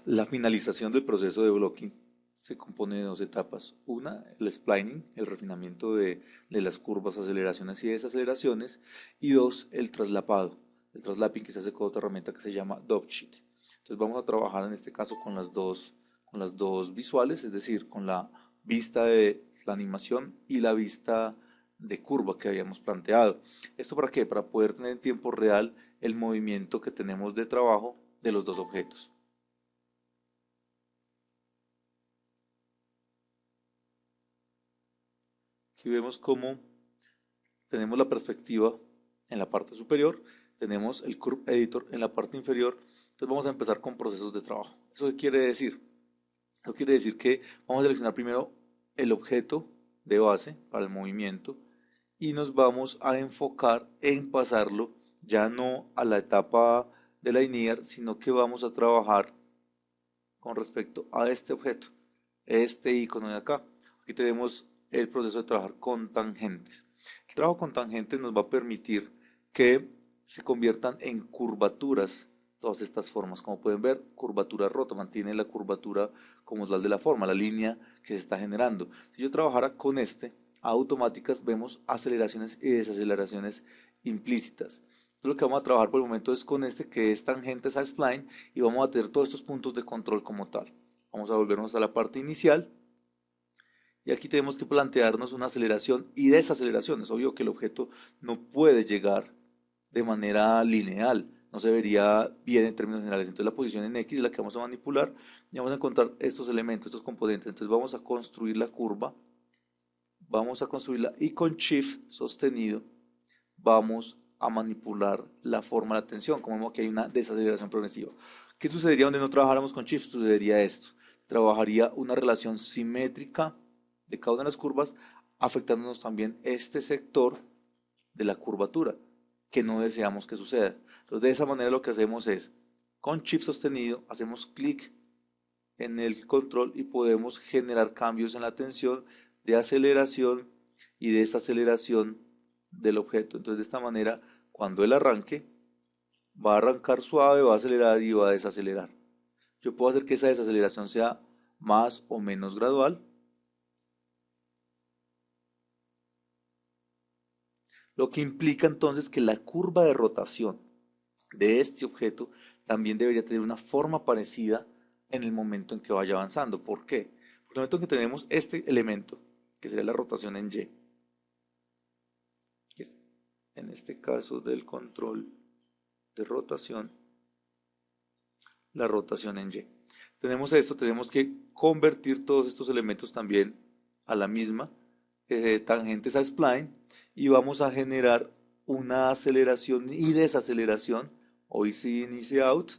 La finalización del proceso de blocking se compone de dos etapas. Una, el splining, el refinamiento de las curvas, aceleraciones y desaceleraciones. Y dos, el traslapado, el traslapping que se hace con otra herramienta que se llama dovesheet. Entonces vamos a trabajar en este caso con las dos visuales, es decir, con la vista de la animación y la vista de curva que habíamos planteado. ¿Esto para qué? Para poder tener en tiempo real el movimiento que tenemos de trabajo de los dos objetos. Aquí vemos cómo tenemos la perspectiva en la parte superior, tenemos el Curve Editor en la parte inferior. Entonces vamos a empezar con procesos de trabajo. ¿Eso qué quiere decir? Eso quiere decir que vamos a seleccionar primero el objeto de base para el movimiento y nos vamos a enfocar en pasarlo ya no a la etapa de linear, sino que vamos a trabajar con respecto a este objeto, este icono de acá. Aquí tenemos el proceso de trabajar con tangentes. El trabajo con tangentes nos va a permitir que se conviertan en curvaturas todas estas formas. Como pueden ver, curvatura rota, mantiene la curvatura como tal de la forma, la línea que se está generando. Si yo trabajara con este, automáticas vemos aceleraciones y desaceleraciones implícitas. Entonces lo que vamos a trabajar por el momento es con este que es tangentes a spline y vamos a tener todos estos puntos de control como tal. Vamos a volvernos a la parte inicial y aquí tenemos que plantearnos una aceleración y desaceleración. Es obvio que el objeto no puede llegar de manera lineal, no se vería bien en términos generales. Entonces la posición en X es la que vamos a manipular y vamos a encontrar estos elementos, estos componentes. Entonces vamos a construir la curva, vamos a construirla y con Shift sostenido vamos a manipular la forma de la tensión. Como vemos que hay una desaceleración progresiva. ¿Qué sucedería donde no trabajáramos con Shift? Sucedería esto. Trabajaría una relación simétrica de cada una de las curvas, afectándonos también este sector de la curvatura, que no deseamos que suceda. Entonces, de esa manera lo que hacemos es, con Shift sostenido, hacemos clic en el control y podemos generar cambios en la tensión de aceleración y desaceleración del objeto. Entonces, de esta manera, cuando él arranque, va a arrancar suave, va a acelerar y va a desacelerar. Yo puedo hacer que esa desaceleración sea más o menos gradual, lo que implica entonces que la curva de rotación de este objeto también debería tener una forma parecida en el momento en que vaya avanzando. ¿Por qué? Porque en el momento en que tenemos este elemento, que sería la rotación en Y, que es en este caso del control de rotación, la rotación en Y. Tenemos esto, tenemos que convertir todos estos elementos también a la misma tangentes a spline y vamos a generar una aceleración y desaceleración, o easy in, easy out.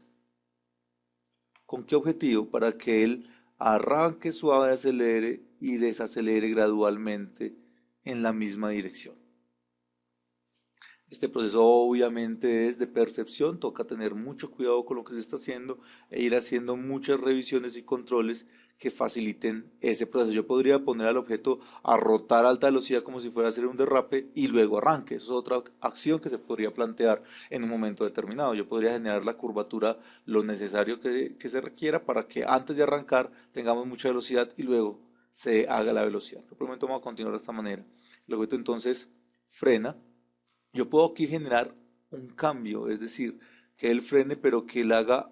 ¿Con qué objetivo? Para que él arranque suave, acelere y desacelere gradualmente en la misma dirección. Este proceso obviamente es de percepción, toca tener mucho cuidado con lo que se está haciendo e ir haciendo muchas revisiones y controles que faciliten ese proceso. Yo podría poner al objeto a rotar a alta velocidad como si fuera a hacer un derrape y luego arranque. Eso es otra acción que se podría plantear en un momento determinado. Yo podría generar la curvatura lo necesario que se requiera para que antes de arrancar tengamos mucha velocidad y luego se haga la velocidad. Por el momento vamos a continuar de esta manera. El objeto entonces frena. Yo puedo aquí generar un cambio, es decir, que él frene, pero que él haga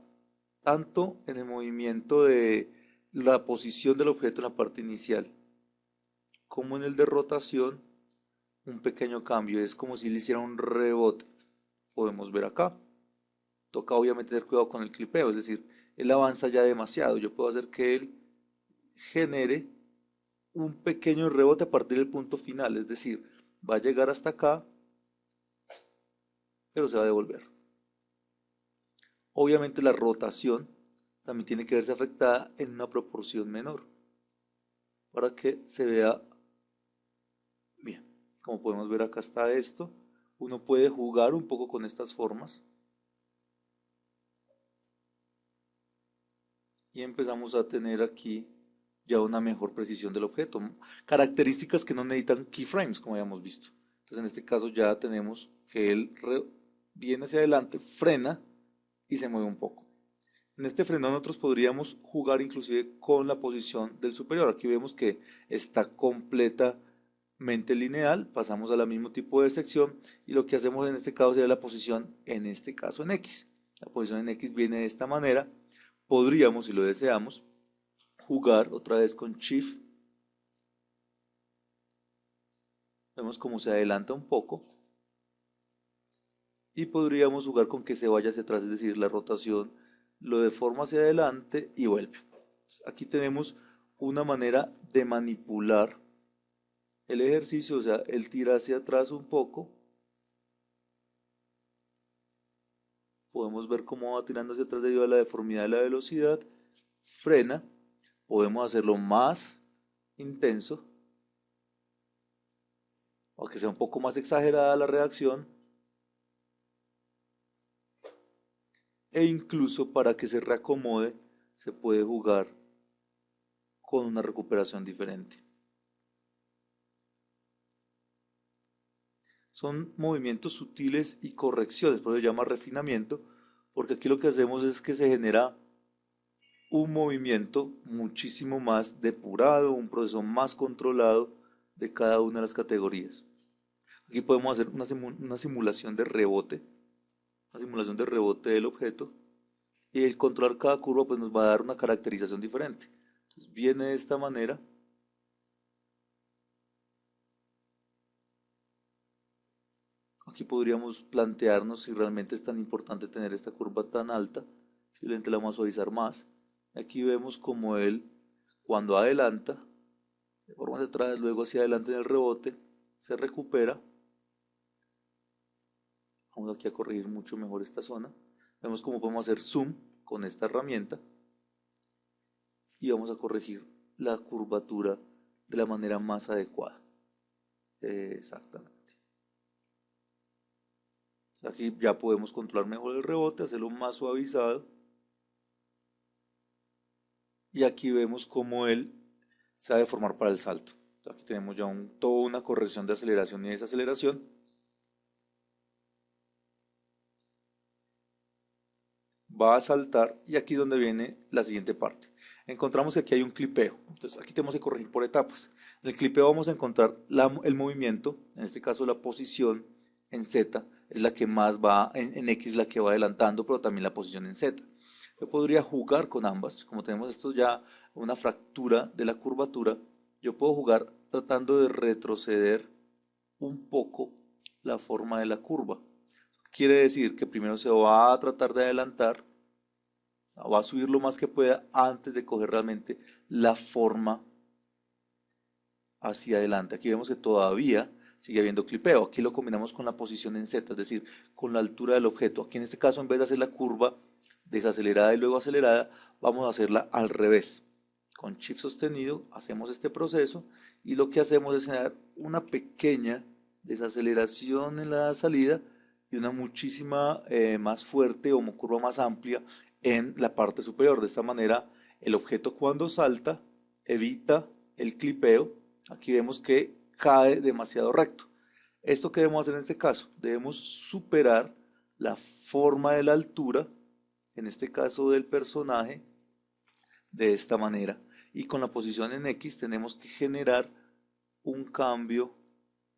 tanto en el movimiento de la posición del objeto en la parte inicial, como en el de rotación, un pequeño cambio. Es como si le hiciera un rebote. Podemos ver acá. Toca obviamente tener cuidado con el clipeo, es decir, él avanza ya demasiado. Yo puedo hacer que él genere un pequeño rebote a partir del punto final, es decir, va a llegar hasta acá, pero se va a devolver. Obviamente la rotación también tiene que verse afectada en una proporción menor para que se vea bien. Como podemos ver acá está esto. Uno puede jugar un poco con estas formas y empezamos a tener aquí ya una mejor precisión del objeto. Características que no necesitan keyframes como habíamos visto. Entonces en este caso ya tenemos que él viene hacia adelante, frena y se mueve un poco. En este frenón nosotros podríamos jugar inclusive con la posición del superior. Aquí vemos que está completamente lineal, pasamos al mismo tipo de sección y lo que hacemos en este caso sería la posición, en este caso en X. La posición en X viene de esta manera. Podríamos, si lo deseamos, jugar otra vez con Shift. Vemos cómo se adelanta un poco. Y podríamos jugar con que se vaya hacia atrás, es decir, la rotación lo deforma hacia adelante y vuelve. Aquí tenemos una manera de manipular el ejercicio, o sea, él tira hacia atrás un poco. Podemos ver cómo va tirando hacia atrás debido a la deformidad de la velocidad. Frena. Podemos hacerlo más intenso, o que sea un poco más exagerada la reacción. E incluso para que se reacomode, se puede jugar con una recuperación diferente. Son movimientos sutiles y correcciones, por eso se llama refinamiento, porque aquí lo que hacemos es que se genera un movimiento muchísimo más depurado, un proceso más controlado de cada una de las categorías. Aquí podemos hacer una simulación de rebote, una simulación de rebote del objeto, y el controlar cada curva pues nos va a dar una caracterización diferente. Entonces viene de esta manera. Aquí podríamos plantearnos si realmente es tan importante tener esta curva tan alta. Simplemente la vamos a suavizar más. Aquí vemos como él, cuando adelanta, de forma hacia atrás, luego hacia adelante en el rebote, se recupera. Vamos aquí a corregir mucho mejor esta zona. Vemos cómo podemos hacer zoom con esta herramienta. Y vamos a corregir la curvatura de la manera más adecuada. Exactamente. Aquí ya podemos controlar mejor el rebote, hacerlo más suavizado. Y aquí vemos cómo él se va a deformar para el salto. Aquí tenemos ya toda una corrección de aceleración y desaceleración. Va a saltar y aquí es donde viene la siguiente parte. Encontramos que aquí hay un clipeo. Entonces aquí tenemos que corregir por etapas. En el clipeo vamos a encontrar el movimiento, en este caso la posición en Z es la que más va, en X la que va adelantando, pero también la posición en Z. Yo podría jugar con ambas, como tenemos esto ya una fractura de la curvatura, yo puedo jugar tratando de retroceder un poco la forma de la curva. Quiere decir que primero se va a tratar de adelantar, va a subir lo más que pueda antes de coger realmente la forma hacia adelante. Aquí vemos que todavía sigue habiendo clipeo. Aquí lo combinamos con la posición en Z, es decir, con la altura del objeto. Aquí en este caso, en vez de hacer la curva desacelerada y luego acelerada, vamos a hacerla al revés. Con Shift sostenido hacemos este proceso y lo que hacemos es generar una pequeña desaceleración en la salida y una muchísima más fuerte o curva más amplia en la parte superior. De esta manera, el objeto cuando salta evita el clipeo. Aquí vemos que cae demasiado recto. ¿Esto qué debemos hacer en este caso? Debemos superar la forma de la altura, en este caso del personaje, de esta manera. Y con la posición en X tenemos que generar un cambio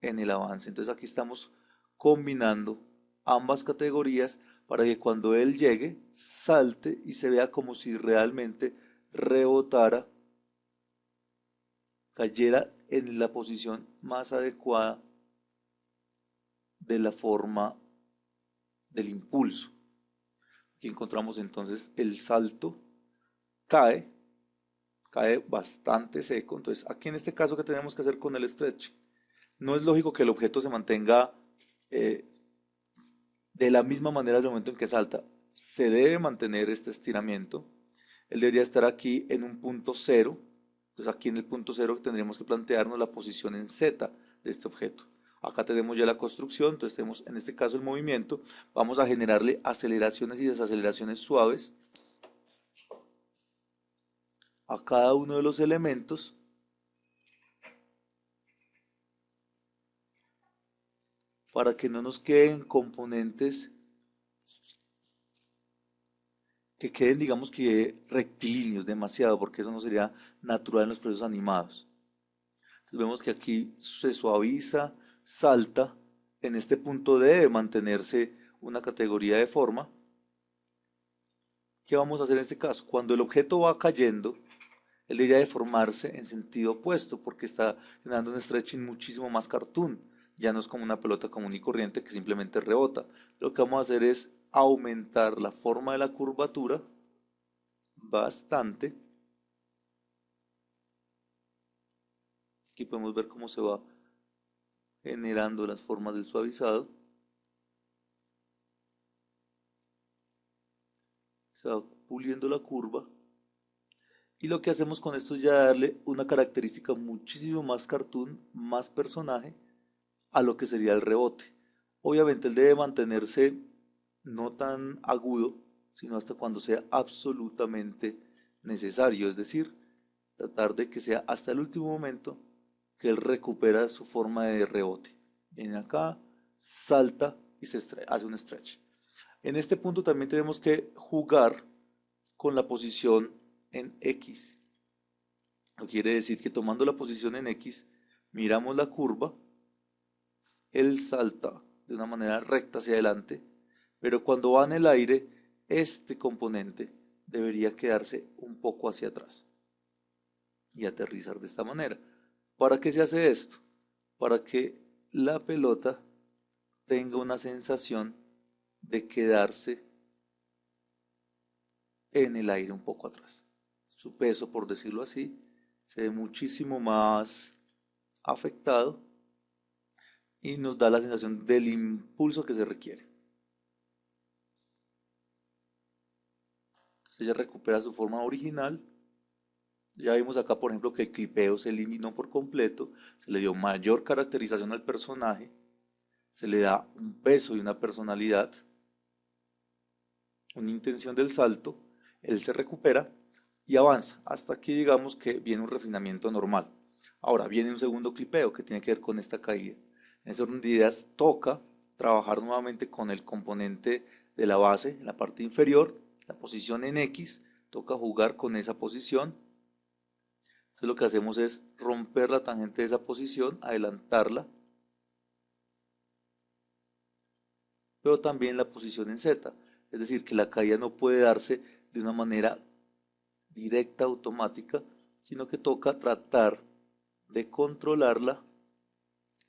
en el avance. Entonces aquí estamos combinando ambas categorías para que cuando él llegue, salte y se vea como si realmente rebotara, cayera en la posición más adecuada de la forma del impulso. Aquí encontramos entonces el salto, cae, cae bastante seco. Entonces aquí en este caso, ¿qué tenemos que hacer con el stretch? No es lógico que el objeto se mantenga eh, de la misma manera al momento en que salta. Se debe mantener este estiramiento. Él debería estar aquí en un punto cero. Entonces aquí en el punto cero tendríamos que plantearnos la posición en Z de este objeto. Acá tenemos ya la construcción, entonces tenemos en este caso el movimiento. Vamos a generarle aceleraciones y desaceleraciones suaves a cada uno de los elementos para que no nos queden componentes que queden, digamos que rectilíneos demasiado, porque eso no sería natural en los procesos animados. Entonces vemos que aquí se suaviza, salta, en este punto debe mantenerse una categoría de forma. ¿Qué vamos a hacer en este caso? Cuando el objeto va cayendo, él debería deformarse en sentido opuesto porque está generando un stretching muchísimo más cartoon. Ya no es como una pelota común y corriente que simplemente rebota. Lo que vamos a hacer es aumentar la forma de la curvatura bastante. Aquí podemos ver cómo se va generando las formas del suavizado. Se va puliendo la curva. Y lo que hacemos con esto es ya darle una característica muchísimo más cartoon, más personaje a lo que sería el rebote. Obviamente él debe mantenerse no tan agudo, sino hasta cuando sea absolutamente necesario, es decir, tratar de que sea hasta el último momento que él recupera su forma de rebote. Viene acá, salta y hace un stretch. En este punto también tenemos que jugar con la posición en X. Lo quiere decir que tomando la posición en X, miramos la curva, él salta de una manera recta hacia adelante, pero cuando va en el aire, este componente debería quedarse un poco hacia atrás y aterrizar de esta manera. ¿Para qué se hace esto? Para que la pelota tenga una sensación de quedarse en el aire un poco atrás. Su peso, por decirlo así, se ve muchísimo más afectado y nos da la sensación del impulso que se requiere. Entonces ella recupera su forma original. Ya vimos acá, por ejemplo, que el clipeo se eliminó por completo, se le dio mayor caracterización al personaje, se le da un peso y una personalidad, una intención del salto, él se recupera y avanza. Hasta aquí digamos que viene un refinamiento normal. Ahora viene un segundo clipeo que tiene que ver con esta caída. En ese orden de ideas toca trabajar nuevamente con el componente de la base en la parte inferior, la posición en X, toca jugar con esa posición. Entonces lo que hacemos es romper la tangente de esa posición, adelantarla, pero también la posición en Z. Es decir, que la caída no puede darse de una manera directa, automática, sino que toca tratar de controlarla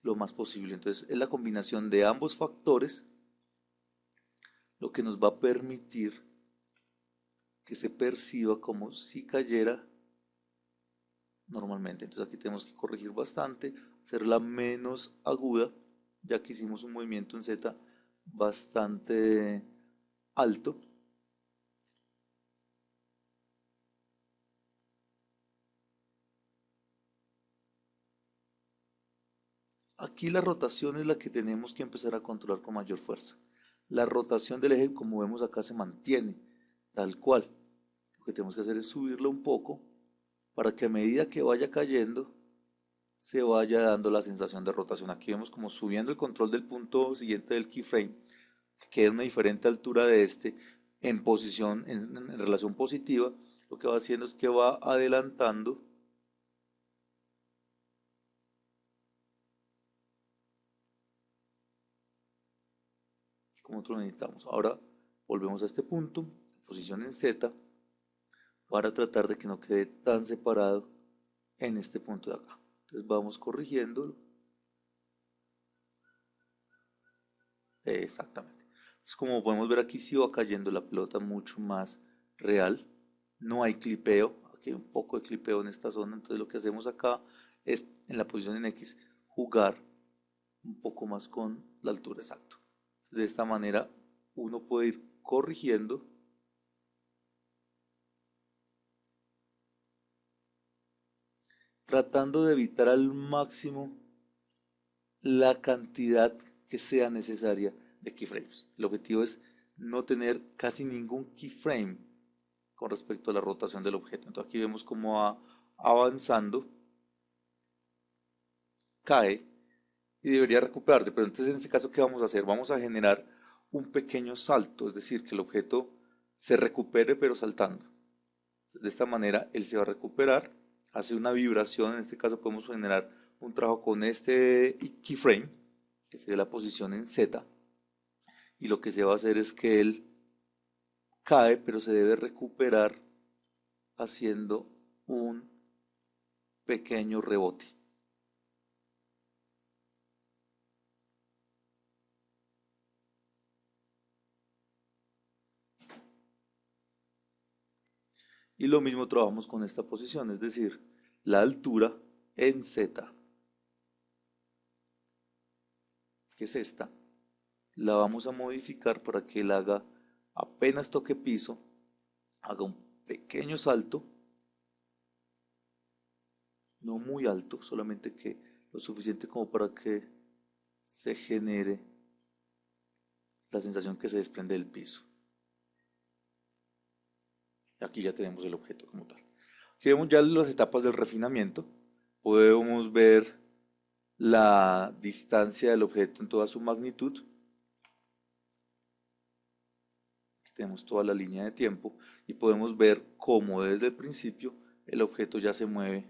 lo más posible. Entonces es la combinación de ambos factores lo que nos va a permitir que se perciba como si cayera normalmente. Entonces aquí tenemos que corregir bastante, hacerla menos aguda, ya que hicimos un movimiento en Z bastante alto. Aquí la rotación es la que tenemos que empezar a controlar con mayor fuerza. La rotación del eje, como vemos acá, se mantiene tal cual. Lo que tenemos que hacer es subirlo un poco para que a medida que vaya cayendo se vaya dando la sensación de rotación. Aquí vemos como subiendo el control del punto siguiente del keyframe, que queda a una diferente altura de este en posición, en relación positiva. Lo que va haciendo es que va adelantando como nosotros necesitamos. Ahora volvemos a este punto, posición en Z, para tratar de que no quede tan separado en este punto de acá. Entonces vamos corrigiéndolo. Exactamente. Entonces, como podemos ver aquí, sí va cayendo la pelota mucho más real. No hay clipeo. Aquí hay un poco de clipeo en esta zona. Entonces lo que hacemos acá es, en la posición en X, jugar un poco más con la altura exacta. De esta manera uno puede ir corrigiendo tratando de evitar al máximo la cantidad que sea necesaria de keyframes. El objetivo es no tener casi ningún keyframe con respecto a la rotación del objeto. Entonces aquí vemos cómo va avanzando, cae y debería recuperarse. Pero entonces en este caso, ¿qué vamos a hacer? Vamos a generar un pequeño salto, es decir, que el objeto se recupere pero saltando. De esta manera él se va a recuperar, hace una vibración, en este caso podemos generar un trabajo con este keyframe, que sería la posición en Z, y lo que se va a hacer es que él cae, pero se debe recuperar haciendo un pequeño rebote. Y lo mismo trabajamos con esta posición, es decir, la altura en Z, que es esta, la vamos a modificar para que él haga, apenas toque piso, haga un pequeño salto, no muy alto, solamente que lo suficiente como para que se genere la sensación que se desprende del piso. Aquí ya tenemos el objeto como tal. Aquí vemos ya las etapas del refinamiento. Podemos ver la distancia del objeto en toda su magnitud. Aquí tenemos toda la línea de tiempo y podemos ver cómo desde el principio el objeto ya se mueve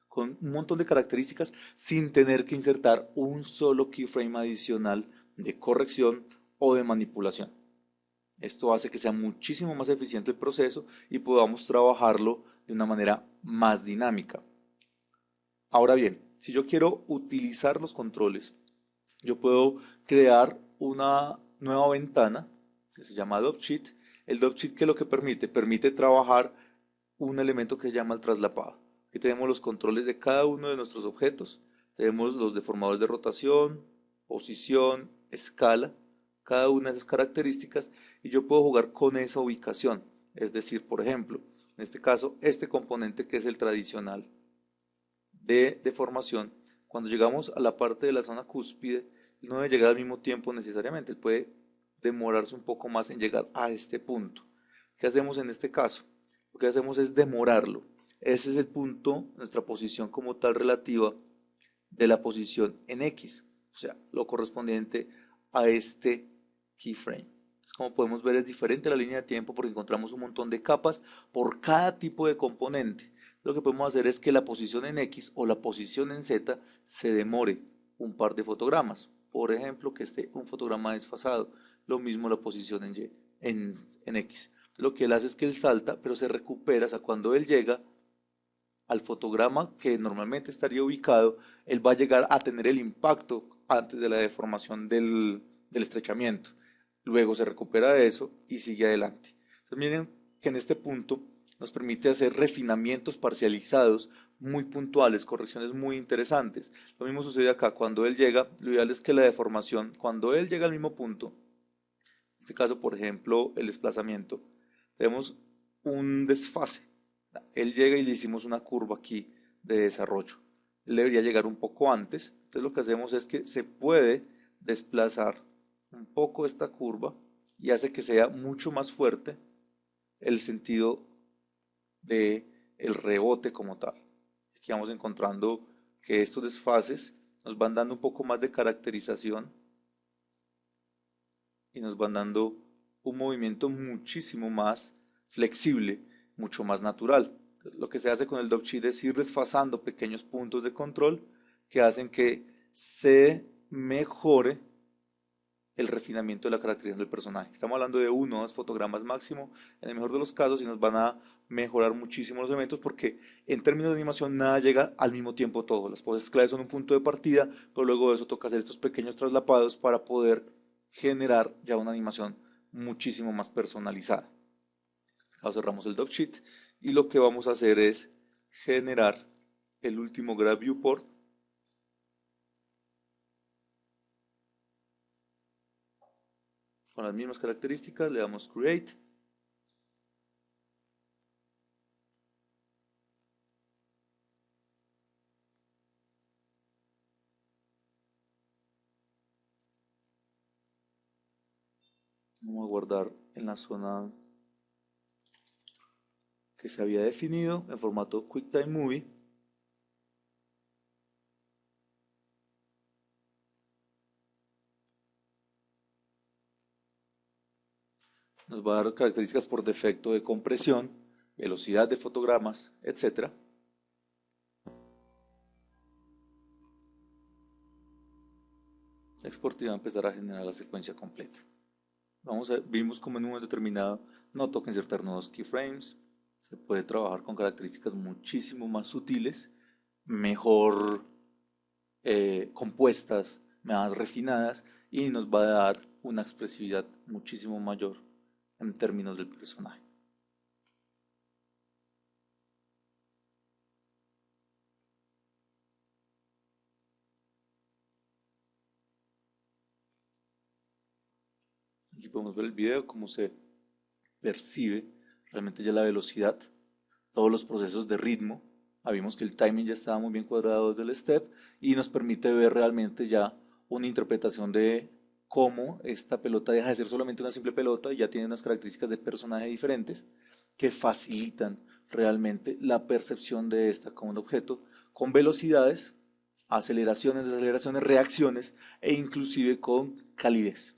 con un montón de características sin tener que insertar un solo keyframe adicional de corrección o de manipulación. Esto hace que sea muchísimo más eficiente el proceso y podamos trabajarlo de una manera más dinámica. Ahora bien, si yo quiero utilizar los controles, yo puedo crear una nueva ventana que se llama DocSheet. El DocSheet, ¿qué es lo que permite? Permite trabajar un elemento que se llama el traslapado. Aquí tenemos los controles de cada uno de nuestros objetos. Tenemos los deformadores de rotación, posición, escala, cada una de esas características, y yo puedo jugar con esa ubicación. Es decir, por ejemplo, en este caso, este componente que es el tradicional de deformación, cuando llegamos a la parte de la zona cúspide, no debe llegar al mismo tiempo necesariamente, él puede demorarse un poco más en llegar a este punto. ¿Qué hacemos en este caso? Lo que hacemos es demorarlo. Ese es el punto, nuestra posición como tal relativa de la posición en X, o sea, lo correspondiente a este keyframe. Como podemos ver, es diferente la línea de tiempo porque encontramos un montón de capas por cada tipo de componente. Lo que podemos hacer es que la posición en X o la posición en Z se demore un par de fotogramas. Por ejemplo, que esté un fotograma desfasado. Lo mismo la posición en Y, en X. Lo que él hace es que él salta, pero se recupera. O sea, cuando él llega al fotograma que normalmente estaría ubicado, él va a llegar a tener el impacto antes de la deformación del estrechamiento. Luego se recupera de eso y sigue adelante. Entonces miren que en este punto nos permite hacer refinamientos parcializados muy puntuales, correcciones muy interesantes. Lo mismo sucede acá, cuando él llega, lo ideal es que la deformación, cuando él llega al mismo punto, en este caso por ejemplo el desplazamiento, tenemos un desfase. Él llega y le hicimos una curva aquí de desarrollo. Él debería llegar un poco antes. Entonces lo que hacemos es que se puede desplazar un poco esta curva y hace que sea mucho más fuerte el sentido de el rebote como tal. Aquí vamos encontrando que estos desfases nos van dando un poco más de caracterización y nos van dando un movimiento muchísimo más flexible, mucho más natural. Lo que se hace con el dog sheet es ir desfasando pequeños puntos de control que hacen que se mejore el refinamiento de la caracterización del personaje. Estamos hablando de uno o dos fotogramas máximo, en el mejor de los casos, y nos van a mejorar muchísimo los elementos porque en términos de animación nada llega al mismo tiempo todo. Las poses claves son un punto de partida, pero luego de eso toca hacer estos pequeños traslapados para poder generar ya una animación muchísimo más personalizada. Ahora cerramos el DocSheet y lo que vamos a hacer es generar el último Graph Viewport con las mismas características, le damos Create. Vamos a guardar en la zona que se había definido en formato QuickTime Movie. Nos nos va a dar características por defecto de compresión, velocidad de fotogramas, etcétera. Export y va a empezar a generar la secuencia completa. Vimos como en un momento determinado no toca insertar nuevos keyframes, se puede trabajar con características muchísimo más sutiles, mejor compuestas, más refinadas y nos va a dar una expresividad muchísimo mayor en términos del personaje. Aquí podemos ver el video, cómo se percibe realmente ya la velocidad, todos los procesos de ritmo. Vimos que el timing ya estaba muy bien cuadrado desde el step y nos permite ver realmente ya una interpretación de cómo esta pelota deja de ser solamente una simple pelota y ya tiene unas características de personaje diferentes que facilitan realmente la percepción de esta como un objeto con velocidades, aceleraciones, desaceleraciones, reacciones e inclusive con calidez.